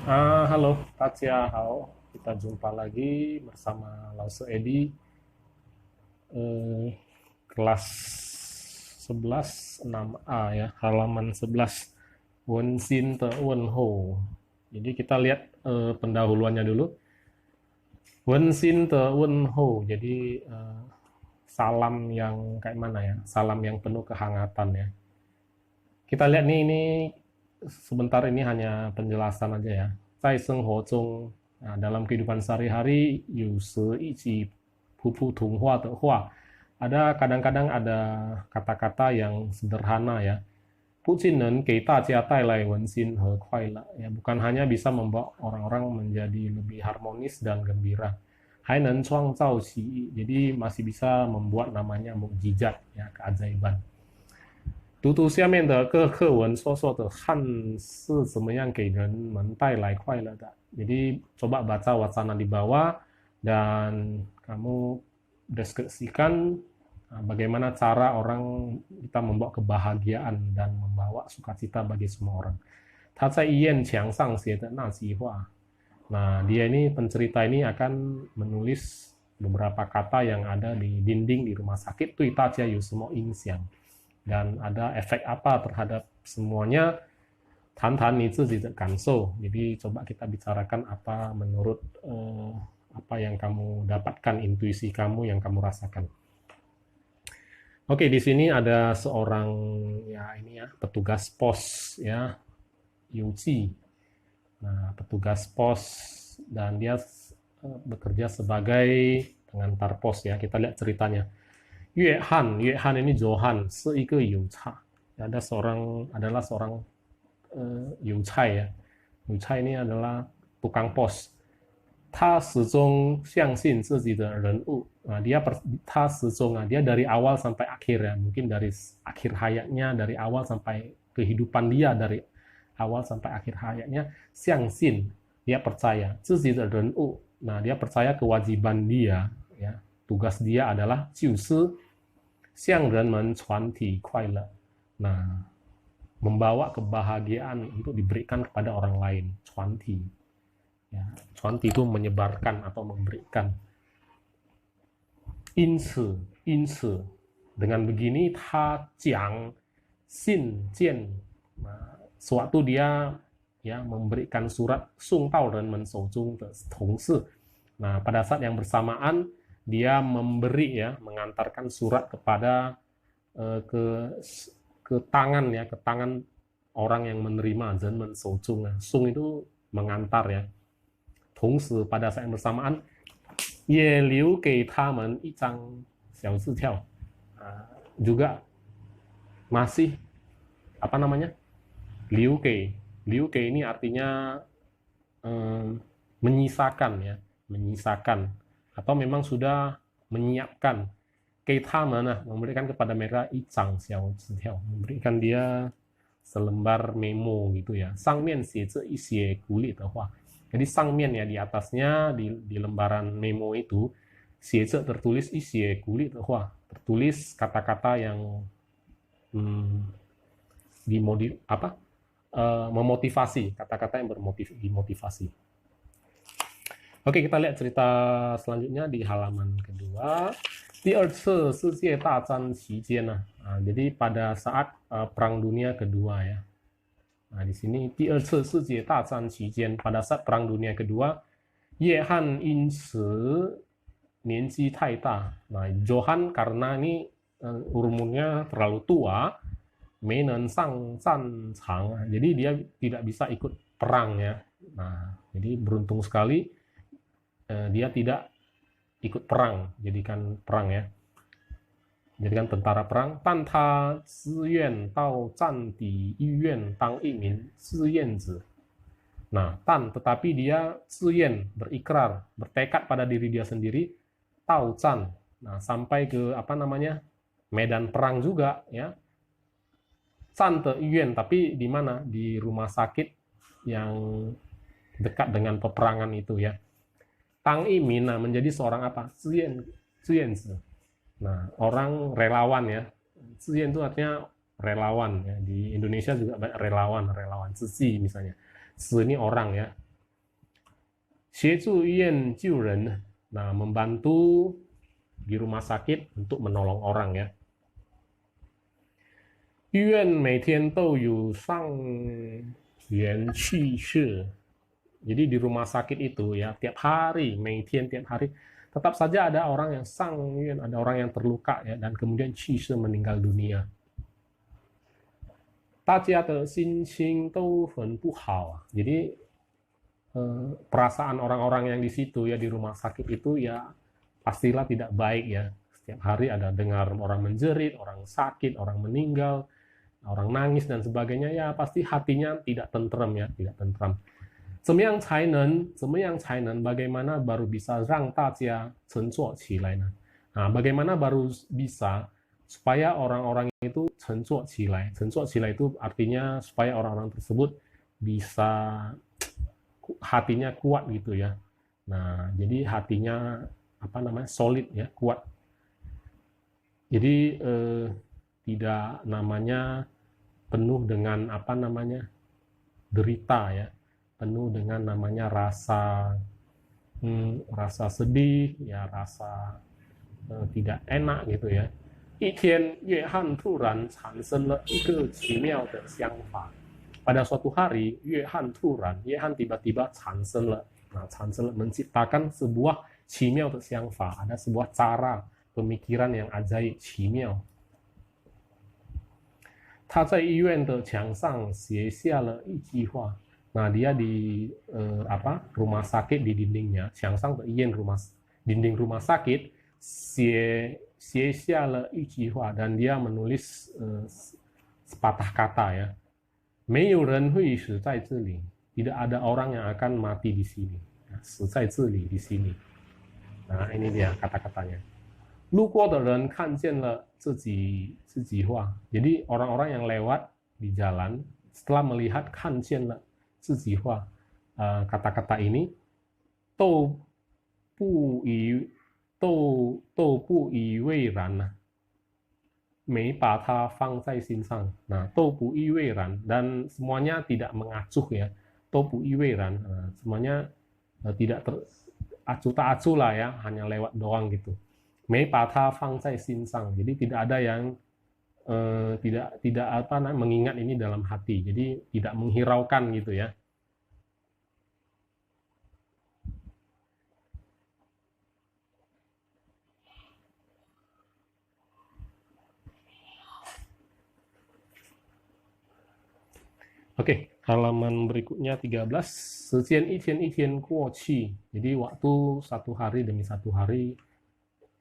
Halo, Hao. Kita jumpa lagi bersama Lause Edi, eh, kelas 11 6A ya, halaman 11. Wen Xin Te Wen Ho. Jadi kita lihat pendahuluannya dulu. Wen Xin Te Wen Ho. Jadi salam yang kayak mana ya? Salam yang penuh kehangatan ya. Kita lihat nih, ini sebentar, ini hanya penjelasan aja ya. Zai Senghuo Zhong, nah, dalam kehidupan sehari-hari, yu shi ichi pupu tunghua de hua. Ada kadang-kadang ada kata-kata yang sederhana ya. Bu Jinen给大家带来温馨和快乐. Ya, bukan hanya bisa membawa orang-orang menjadi lebih harmonis dan gembira. Hai nen chuang zhao qi, jadi masih bisa membuat namanya mukjizat ya, keajaiban. 读读下面的各课文，说说的汉是怎么样给人们带来快乐的。 Jadi coba baca wacana di bawah dan kamu deskripsikan bagaimana cara orang kita membawa kebahagiaan dan membawa sukacita bagi semua orang. 他在医院墙上写的那句话. Nah, dia ini, pencerita ini akan menulis beberapa kata yang ada di dinding di rumah sakit. 对大家有什么影响? Dan ada efek apa terhadap semuanya. Tan-tan itu tidak kanso. Jadi coba kita bicarakan apa menurut apa yang kamu dapatkan, intuisi kamu yang kamu rasakan. Oke, di sini ada seorang ya, ini ya, petugas pos ya, Yuji. Nah, petugas pos, dan dia bekerja sebagai pengantar pos ya. Kita lihat ceritanya. Yue Han ini Johan, seike Yucha. Adalah seorang Yucai ya. Yucai ini adalah tukang pos. Ta sezong xiangxin ziji de renwu. Nah, dia dari awal sampai akhir ya. Mungkin dari akhir hayatnya, dari awal sampai kehidupan dia, dari awal sampai akhir hayatnya, xiangxin, dia percaya. Ziji de renwu. Nah, dia percaya kewajiban dia ya. Tugas dia adalah 向人们传递快乐. Nah, membawa kebahagiaan untuk diberikan kepada orang lain. Cuanti. Ya, cuanti itu menyebarkan atau memberikan. Ince. Dengan begini, ta jiang xin jian. Nah, suatu dia ya memberikan surat sung tao ren men shou zhong de tong si. Nah, pada saat yang bersamaan dia memberi ya, mengantarkan surat kepada ke tangan ya, ke tangan orang yang menerima. Zhen shou zhong, sung itu mengantar ya. Tongsi, pada saat yang bersamaan, ye liu ge tamen yi zhang xiao zitiao. Juga masih apa namanya? Liu ge ini artinya menyisakan ya, menyisakan, atau memang sudah menyiapkan. Keita mana, memberikan kepada mereka icang xiao zitiao, memberikan dia selembar memo gitu ya. Sangmian xie zhe isie guli de hua. Jadi sangmian ya, di atasnya, di lembaran memo itu, xie zhe tertulis isie guli de hua, tertulis kata-kata yang memotivasi, kata-kata yang dimotivasi. Oke, kita lihat cerita selanjutnya di halaman kedua. Jadi pada saat Perang Dunia Kedua ya. Nah, di sini pada saat Perang Dunia Kedua, Ye Han in shi nianji tai da. Nah, Johan karena ini umurnya terlalu tua, menen sang san chang. Jadi dia tidak bisa ikut perang ya. Nah, jadi beruntung sekali dia tidak ikut perang, jadikan perang ya, jadikan tentara perang. Tan ta ziyuan dao zan di yiyuan tang imin ziyuanzi. Nah, tan, tetapi dia ziyuan, berikrar, bertekad pada diri dia sendiri, tao zan. Nah, sampai ke apa namanya? Medan perang juga ya. Zan te yiyuan, tapi di mana? Di rumah sakit yang dekat dengan peperangan itu ya. Tang Imin menjadi seorang apa? Ziyan. Nah, orang relawan ya. Ziyan itu artinya relawan ya. Di Indonesia juga banyak relawan, Zizi misalnya. Zi ini orang ya. 协助医院救人, nah membantu di rumah sakit untuk menolong orang ya. 医院每天都有上元去世. Jadi di rumah sakit itu ya tiap hari, 每天 tiap hari tetap saja ada orang yang sang yuan, ada orang yang terluka ya dan kemudian 去世 meninggal dunia. 大家的心情都很不好. Jadi perasaan orang-orang yang di situ ya di rumah sakit itu ya pastilah tidak baik ya. Setiap hari ada dengar orang menjerit, orang sakit, orang meninggal, orang nangis dan sebagainya ya pasti hatinya tidak tentram ya, tidak tentram. 怎么样才能 bagaimana baru bisa 让大家振作起来呢? Nah, bagaimana baru bisa supaya orang-orang itu 振作起来. 振作起来 itu artinya supaya orang-orang tersebut bisa hatinya kuat gitu ya. Nah, jadi hatinya solid ya, kuat. Jadi tidak namanya penuh dengan derita ya, penuh dengan namanya rasa sedih ya, rasa tidak enak gitu ya. 一天，约翰突然产生了一个奇妙的想法。Pada suatu hari,约翰 tiba-tiba 产生了 menciptakan sebuah 奇妙的想法, ada sebuah cara pemikiran yang ajaib, 奇妙. 他在医院的墙上写下了一句话. Nah, dia di rumah sakit di dindingnya, 墙上的医院 dinding rumah sakit, 写下了一句话 dan dia menulis sepatah kata ya. 没有人会死在这里, tidak ada orang yang akan mati di sini. 死在这里 di sini. Nah, ini dia kata-katanya. 路过的人看见了这句话. Jadi orang-orang yang lewat di jalan setelah melihat 看见了这句话, kata-kata ini 都不以为然, 没把它放在心上. Nah, 都不以为然 dan semuanya tidak mengacuh ya. 都不以为然, semuanya tidak teracuh tak acuh lah ya, hanya lewat doang gitu. 没把它放在心上, jadi tidak ada yang tidak mengingat ini dalam hati, jadi tidak menghiraukan gitu ya. Oke, halaman berikutnya 13. 时间一天一天过去, jadi waktu satu hari demi satu hari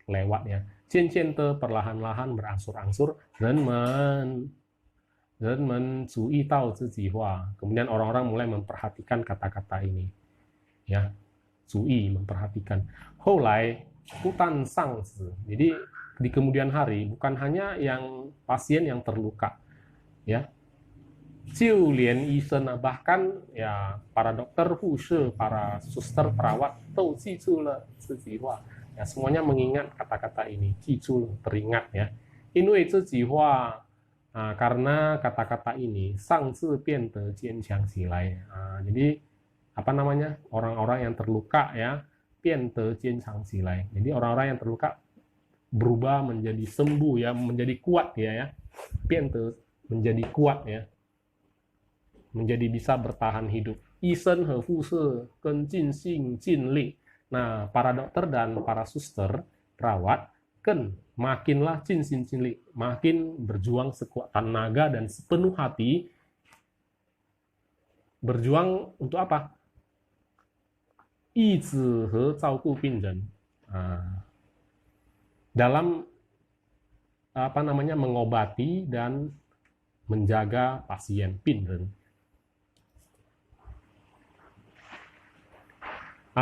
lewat ya. 渐渐的 perlahan-lahan berangsur-angsur, 人们注意到这句话. Kemudian orang-orang mulai memperhatikan kata-kata ini. Ya, 注意 memperhatikan. 后来不但丧死, jadi di kemudian hari bukan hanya yang pasien yang terluka ya. 就连医生 bahkan ya para dokter, 护士, para suster, perawat 都记住了这句话. Ya, semuanya mengingat kata-kata ini, 记住 teringat ya. 因为这句话 karena kata-kata ini 上次变得坚强起来. Jadi orang-orang yang terluka ya 变得坚强起来. Jadi orang-orang yang terluka berubah menjadi sembuh ya, menjadi kuat ya. 变得 menjadi kuat ya. Menjadi bisa bertahan hidup. 医生和护士更尽心尽力. Nah, para dokter dan para suster, perawat, makinlah 尽心尽力, makin berjuang sekuat tenaga dan sepenuh hati. Berjuang untuk apa? 医治和照顾病人. Dalam mengobati dan menjaga pasien, 病人.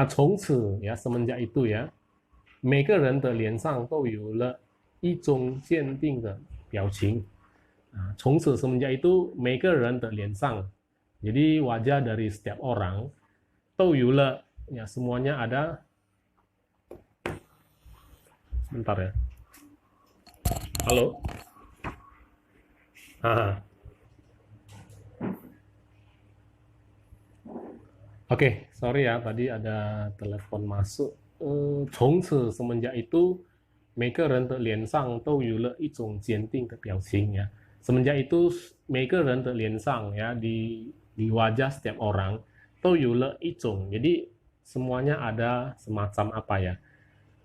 从此 ya, semenjak itu ya, 每个人的脸上都有了一种坚定的表情. 从此 semenjak itu 每个人的脸上, jadi wajah dari setiap orang, 都有了 ya, semuanya ada. Sebentar ya. Halo. Oke, sorry ya, tadi ada telepon masuk. 从此 semenjak itu，每个人的脸上都有了一种坚定的表情ya. Semenjak itu 每个人的脸上ya di wajah setiap orang 都有了一种, jadi semuanya ada semacam apa ya,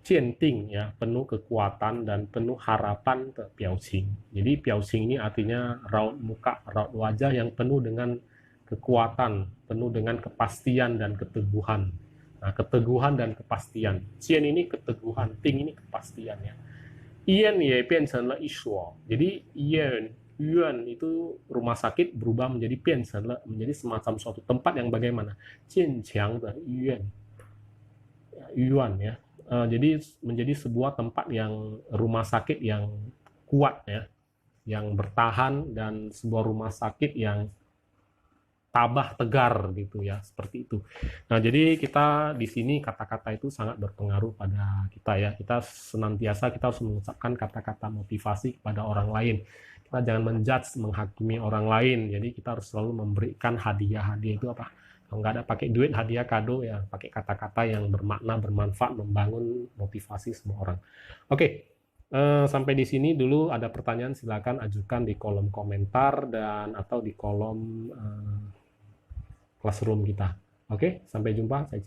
坚定 ya, penuh kekuatan dan penuh harapan de 表情. Jadi 表情 ini artinya raut muka, raut wajah yang penuh dengan kekuatan, penuh dengan kepastian dan keteguhan. Nah, keteguhan dan kepastian. Cian ini keteguhan, ting ini kepastian ya. Ian ye 变成了一所. Jadi Ian, Yuan itu rumah sakit berubah menjadi 变成了, menjadi semacam suatu tempat yang bagaimana? 坚强的 Yuan. Yuan ya. Jadi menjadi sebuah tempat yang rumah sakit yang kuat ya, yang bertahan, dan sebuah rumah sakit yang tabah tegar gitu ya, seperti itu. Nah, jadi kita di sini kata-kata itu sangat berpengaruh pada kita ya. Kita senantiasa kita harus mengucapkan kata-kata motivasi kepada orang lain. Kita jangan menjudge, menghakimi orang lain. Jadi kita harus selalu memberikan hadiah-hadiah itu apa? Kalau nggak ada pakai duit, hadiah kado ya, pakai kata-kata yang bermakna, bermanfaat, membangun motivasi semua orang. Oke. Sampai di sini dulu. Ada pertanyaan silakan ajukan di kolom komentar dan atau di kolom classroom kita. Oke, sampai jumpa. Saya